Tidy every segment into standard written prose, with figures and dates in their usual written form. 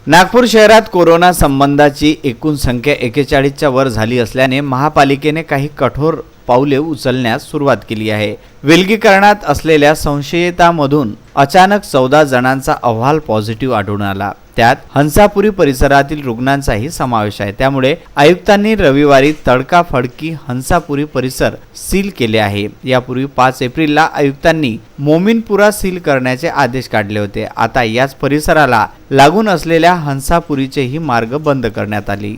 नागपूर शहरात कोरोना संबंधाची एकूण संख्या 41च्या वर झाली असल्याने महापालिकेने काही कठोर पाऊले उचलण्यास सुरुवात केली आहे। विलगीकरणात असलेल्या संशयितांमधून अचानक 14 जणांचा अहवाल पॉझिटिव्ह आढळून आला। त्यात हंसापुरी परिसरातील रुग्णांचाही समावेश आहे। त्यामुळे आयुक्तांनी रविवारी तडकाफडकी हंसापुरी परिसर सील केले आहे। यापूर्वी 5 एप्रिलला आयुक्तांनी मोमीनपुरा सील करण्याचे आदेश काढले होते। आता याच परिसराला लागून असलेल्या हंसापुरीचेही मार्ग बंद करण्यात आली।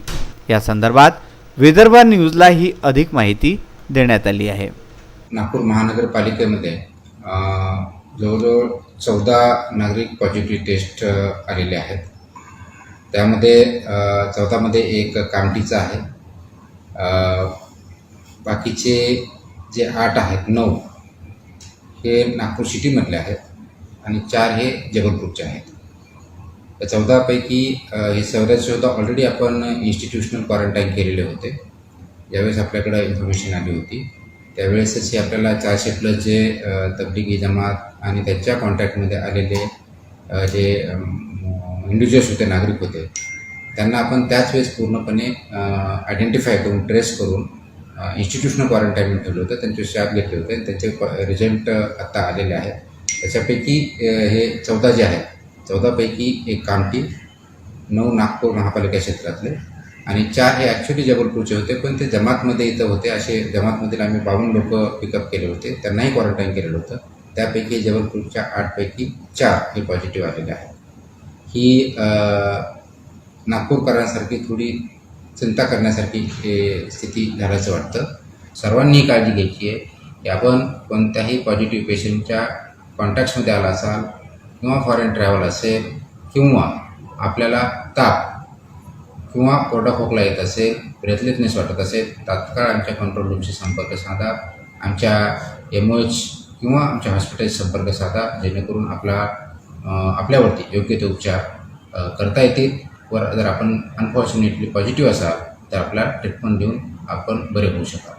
या संदर्भात विदर्भ न्यूजला ही अधिक माहिती देण्यात आली आहे। नागपूर महानगरपालिकेमध्ये जवळजवळ 14 नागरिक पॉझिटिव्ह टेस्ट आलेले आहेत। त्यामध्ये 14 मध्ये एक कामठीचा आहे, बाकीचे जे 8 आहेत 9 हे नागपूर सिटीमधले आहेत आणि 4 हे जबलपूरचे आहेत। त्या 14 पैकी हे 14 ऑलरेडी आपण इन्स्टिट्यूशनल क्वारंटाईन केलेले होते। ज्यावेळेस आपल्याकडे इन्फॉर्मेशन आली होती त्यावेळेसच हे आपल्याला 400+ जे तबलिगी जमात आणि त्यांच्या कॉन्टॅक्टमध्ये आलेले जे इंडिव्हिज्युअल्स होते, नागरिक होते, त्यांना आपण त्याच वेळेस पूर्णपणे आयडेंटिफाय करून ट्रेस करून इन्स्टिट्यूशनल क्वारंटाईन ठेवलं होतं। त्यांचे स्वॅब घेतले होते, त्यांचे रिझल्ट आत्ता आलेले आहेत। त्याच्यापैकी हे 14 जे आहेत, 14 पैकी एक कामठी, 9 नागपूर महापालिका क्षेत्रातले आणि 4 हे ॲक्च्युली जबलपूरचे होते, पण ते जमातमध्ये इथं होते। असे जमातमधील आम्ही 52 लोक पिकअप केले होते, त्यांनाही क्वारंटाईन केलेलं होतं। त्यापैकी जबलपूरच्या 8 पैकी 4 हे पॉझिटिव्ह आलेले आहेत। ही नागपूरकरांसारखी थोडी चिंता करण्यासारखी स्थिती झाल्याचं वाटतं। सर्वांनी काळजी घ्यायची आहे की आपण कोणत्याही पॉझिटिव्ह पेशंटच्या कॉन्टॅक्ट्समध्ये आला असाल किंवा फॉरेन ट्रॅव्हल असेल किंवा आपल्याला ताप किंवा कोरडा खोकला येत असेल, ब्रेथलेसनेस वाटत असेल, तात्काळ आमच्या कंट्रोल रूमशी संपर्क साधा, आमच्या MOH किंवा आमच्या हॉस्पिटलशी संपर्क साधा, जेणेकरून आपल्यावरती योग्य ते उपचार करता येतील। वर जर आपण अनफॉर्च्युनेटली पॉझिटिव्ह असाल तर आपल्याला ट्रीटमेंट देऊन आपण बरे होऊ शकाल।